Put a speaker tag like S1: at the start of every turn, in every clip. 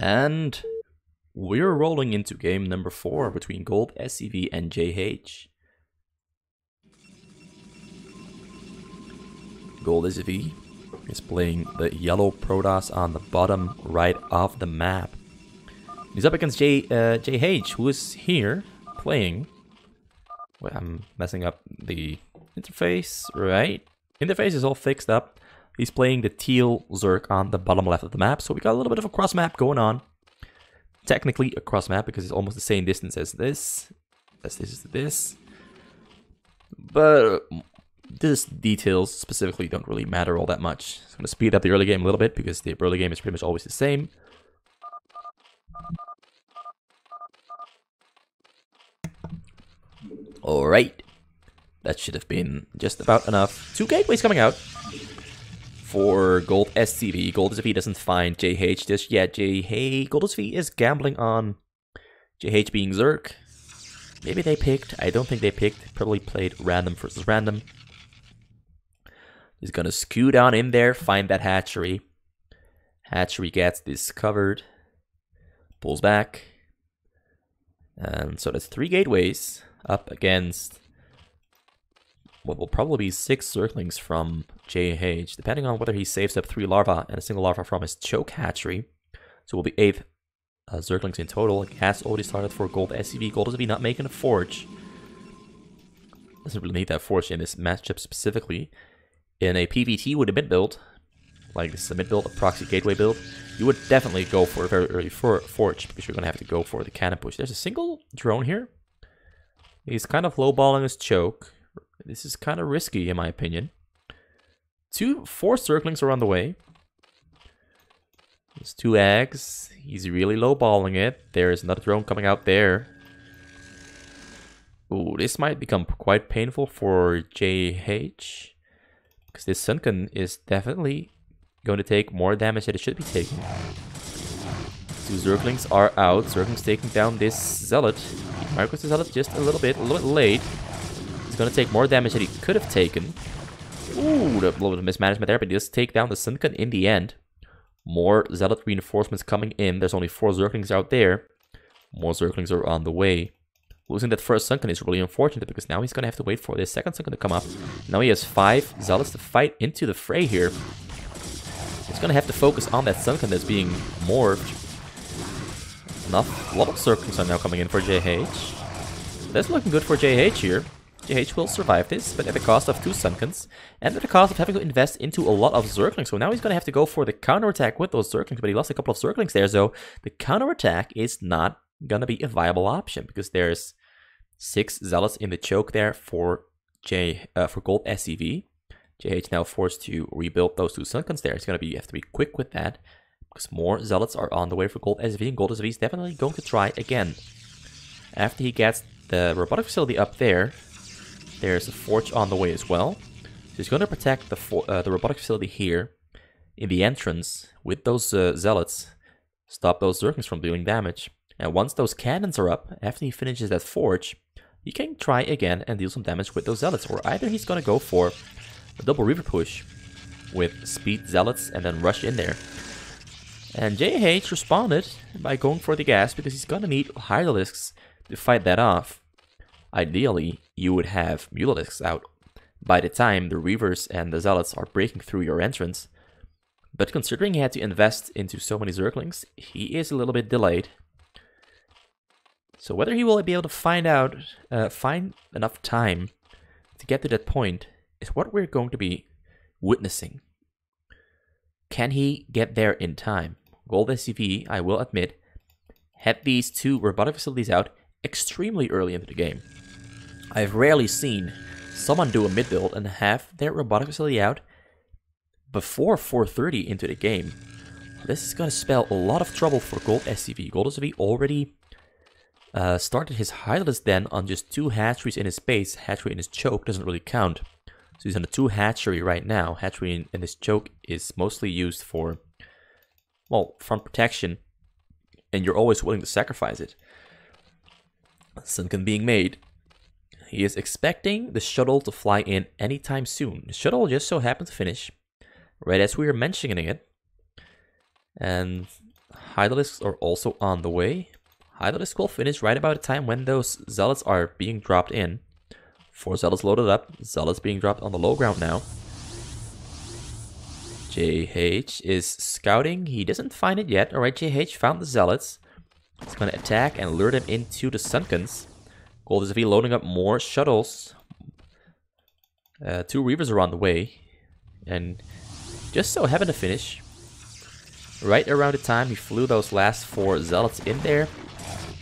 S1: And we're rolling into game number 4 between GoldSCV and JH. GoldSCV is playing the yellow Protoss on the bottom right of the map. He's up against JH, who is here playing. Wait, I'm messing up the interface, right? Interface is all fixed up. He's playing the teal Zerg on the bottom left of the map, so we got a little bit of a cross map going on. Technically a cross map because it's almost the same distance as this. This is this. But these details specifically don't really matter all that much. So I'm going to speed up the early game a little bit because the early game is pretty much always the same. Alright. That should have been just about enough. 2 gateways coming out for GoldSCV. GoldSCV doesn't find JH just yet. GoldSCV is gambling on JH being Zerg. Maybe they picked. I don't think they picked. Probably played random versus random. He's gonna skew down in there, find that hatchery. Hatchery gets discovered. Pulls back. And so that's 3 gateways up against what will probably be 6 Zerglings from JH, depending on whether he saves up 3 larvae and a single larva from his choke hatchery. So it will be 8 Zerglings in total. Gas already started for GoldSCV. GoldSCV not making a forge. Doesn't really need that forge in this matchup specifically. In a PvT with a mid build, like this is a mid build, a proxy gateway build, you would definitely go for a very early forge because you're going to have to go for the cannon push. There's a single drone here. He's kind of lowballing his choke. This is kind of risky in my opinion. 4 Zerglings are on the way. There's 2 eggs. He's really lowballing it. There's another drone coming out there. Ooh, this might become quite painful for JH. Because this Sunken is definitely going to take more damage than it should be taking. 2 Zerglings are out. Zerglings taking down this Zealot. He micros the Zealot just a little bit late. He's going to take more damage than he could have taken. Ooh, a little bit of mismanagement there, but he does take down the Sunken in the end. More Zealot reinforcements coming in. There's only 4 Zerglings out there. More Zerglings are on the way. Losing that first Sunken is really unfortunate because now he's going to have to wait for this second Sunken to come up. Now he has 5 Zealots to fight into the fray here. He's going to have to focus on that Sunken that's being morphed. A lot of Zerglings are now coming in for JH. That's looking good for JH here. JH will survive this, but at the cost of 2 Sunkens, and at the cost of having to invest into a lot of Zerglings. So now he's going to have to go for the counterattack with those Zerglings, but he lost a couple of Zerglings there, so the counterattack is not going to be a viable option, because there's 6 Zealots in the choke there for GoldSCV. JH now forced to rebuild those 2 Sunkens there. He's going to have to be quick with that, because more Zealots are on the way for GoldSCV, and GoldSCV is definitely going to try again. After he gets the robotic facility up there, there's a forge on the way as well. So he's going to protect the robotic facility here in the entrance with those Zealots. Stop those Zerglings from dealing damage. And once those cannons are up, after he finishes that forge, he can try again and deal some damage with those Zealots. Or either he's going to go for a double Reaver push with speed Zealots and then rush in there. And JH responded by going for the gas because he's going to need Hydralisks to fight that off. Ideally, you would have Mulalisks out by the time the Reavers and the Zealots are breaking through your entrance. But considering he had to invest into so many Zerglings, he is a little bit delayed. So whether he will be able to find enough time to get to that point is what we're going to be witnessing. Can he get there in time? GoldSCV, I will admit, had these 2 robotic facilities out extremely early into the game. I've rarely seen someone do a mid build and have their robotic facility out before 4:30 into the game. This is going to spell a lot of trouble for GoldSCV. GoldSCV already started his Hydralisk den on just 2 hatcheries in his base. Hatchery in his choke doesn't really count. So he's on a 2 hatchery right now. Hatchery in his choke is mostly used for, well, front protection. And you're always willing to sacrifice it. Sunken being made. He is expecting the shuttle to fly in anytime soon. The shuttle just so happened to finish right as we were mentioning it. And Hydralisks are also on the way. Hydralisk will finish right about the time when those Zealots are being dropped in. 4 Zealots loaded up. Zealots being dropped on the low ground now. JH is scouting. He doesn't find it yet. Alright, JH found the Zealots. He's going to attack and lure them into the Sunkens. GoldSCV loading up more shuttles. 2 Reavers are on the way. And just so happened to finish right around the time he flew those last 4 Zealots in there.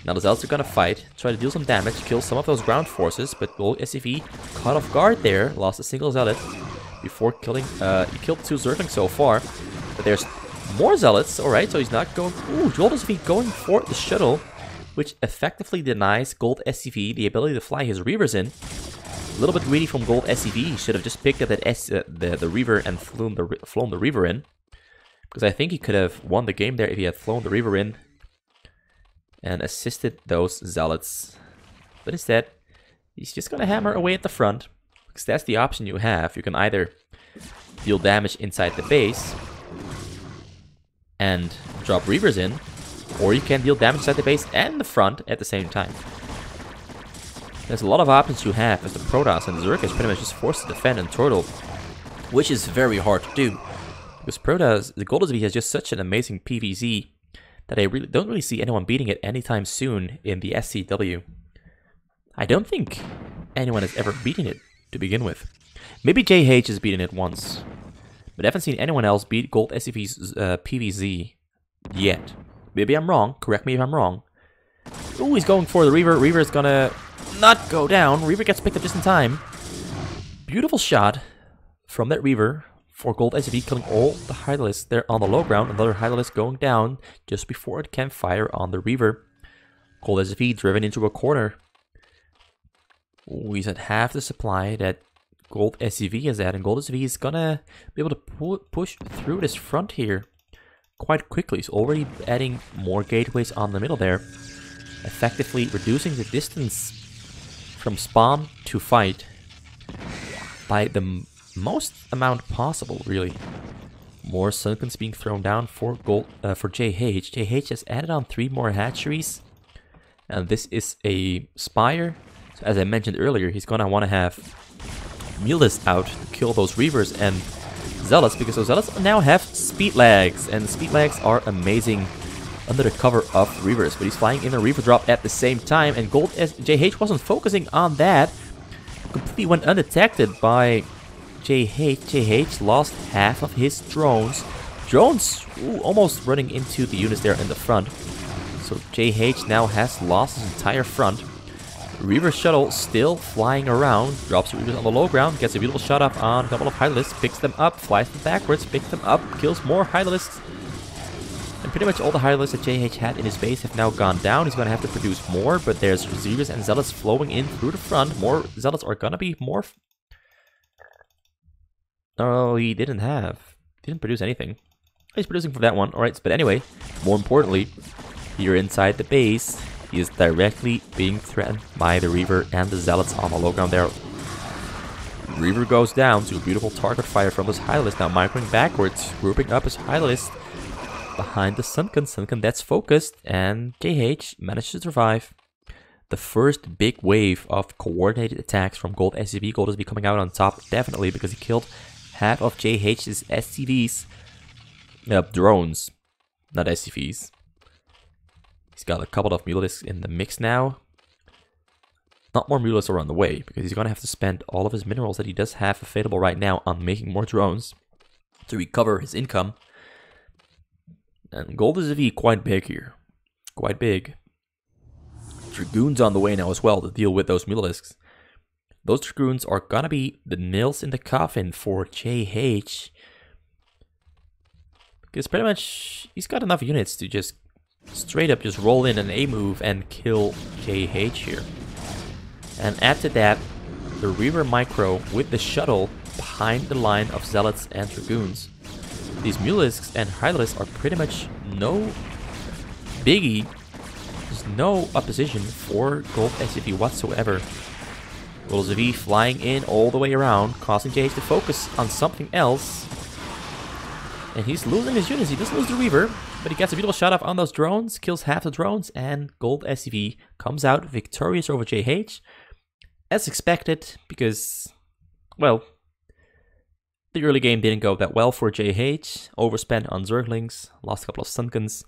S1: Now the Zealots are gonna fight, try to deal some damage, kill some of those ground forces, but GoldSCV caught off guard there, lost a single Zealot before killing, he killed 2 Zerglings so far. But there's more Zealots, alright, so he's not going, ooh, GoldSCV going for the shuttle, which effectively denies GoldSCV the ability to fly his Reavers in. A little bit greedy from GoldSCV, he should have just picked up that the Reaver and flown the Reaver in. Because I think he could have won the game there if he had flown the Reaver in and assisted those Zealots. But instead, he's just gonna hammer away at the front. Because that's the option you have. You can either deal damage inside the base and drop Reavers in, or you can deal damage inside the base and the front at the same time. There's a lot of options you have as the Protoss, and Zerg is pretty much just forced to defend and turtle, which is very hard to do. Because Protoss, the GoldSCV has just such an amazing PvZ that I don't really see anyone beating it anytime soon in the SCW. I don't think anyone has ever beaten it to begin with. Maybe JH has beaten it once, but I haven't seen anyone else beat GoldSCV's PvZ yet. Maybe I'm wrong, correct me if I'm wrong. Ooh, he's going for the Reaver. Reaver is gonna not go down. Reaver gets picked up just in time. Beautiful shot from that Reaver for GoldSCV, killing all the Hydralisks there on the low ground. Another Hydralisk going down just before it can fire on the Reaver. GoldSCV driven into a corner. Ooh, he's at half the supply that GoldSCV is at, and GoldSCV is gonna be able to push through this front here quite quickly. He's already adding more gateways on the middle there, effectively reducing the distance from spawn to fight by the most amount possible, really. More Sunkens being thrown down for JH. JH has added on 3 more hatcheries, and this is a Spire. So as I mentioned earlier, he's gonna want to have Mulis out to kill those Reavers and Zealots, because those Zealots now have speed lags, and speed lags are amazing under the cover of Reavers. But he's flying in a Reaver drop at the same time, and JH wasn't focusing on that. Completely went undetected by JH. JH lost half of his drones. Drones, ooh, almost running into the units there in the front. So JH now has lost his entire front. Reaver shuttle still flying around, drops the Reavers on the low ground, gets a beautiful shot up on a couple of Hydralisks, picks them up, flies them backwards, picks them up, kills more Hydralisks. And pretty much all the Hydralisks that JH had in his base have now gone down. He's going to have to produce more, but there's Reavers and Zealots flowing in through the front. More Zealots are going to be more... Oh, he didn't produce anything. He's producing for that one, alright, but anyway, more importantly, here inside the base, he is directly being threatened by the Reaver and the Zealots on the low ground there. Reaver goes down to a beautiful target fire from his Hydralisk, now microing backwards, grouping up his Hydralisk behind the Sunken. Sunken that's focused, and JH managed to survive. The first big wave of coordinated attacks from GoldSCV. GoldSCV coming out on top, definitely, because he killed half of JH's SCVs. Drones, not SCVs. He's got a couple of Mulisks in the mix now. Not more Mulisks are on the way, because he's going to have to spend all of his minerals that he does have available right now on making more drones to recover his income. And GoldSCV quite big here. Quite big. Dragoons on the way now as well to deal with those Mulisks. Those Dragoons are going to be the nails in the coffin for JH. Because pretty much he's got enough units to just straight up just roll in an A move and kill JH here. And add to that the Reaver Micro with the shuttle behind the line of Zealots and Dragoons. These Mulisks and Hydralisks are pretty much no biggie. There's no opposition for GoldSCV whatsoever. GoldSCV flying in all the way around, causing JH to focus on something else. And he's losing his units. He does lose the Reaver, but he gets a beautiful shot off on those drones, kills half the drones, and GoldSCV comes out victorious over JH. As expected, because, well, the early game didn't go that well for JH. Overspent on Zerglings, lost a couple of Sunkens.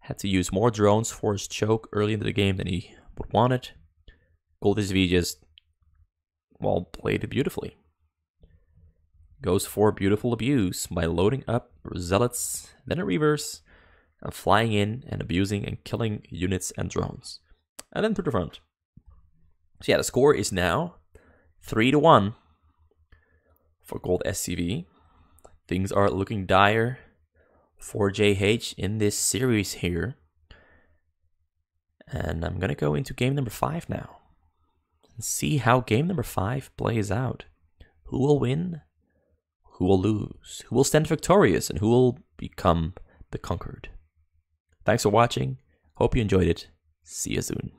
S1: Had to use more drones for his choke early into the game than he would wanted. GoldSCV just, well, played it beautifully. Goes for beautiful abuse by loading up Zealots, then a Reavers, and flying in and abusing and killing units and drones. And then to the front. So yeah, the score is now 3-1 for GoldSCV. Things are looking dire for JH in this series here. And I'm going to go into game number 5 now. And see how game number 5 plays out. Who will win? Who will lose? Who will stand victorious? And who will become the conquered? Thanks for watching. Hope you enjoyed it. See you soon.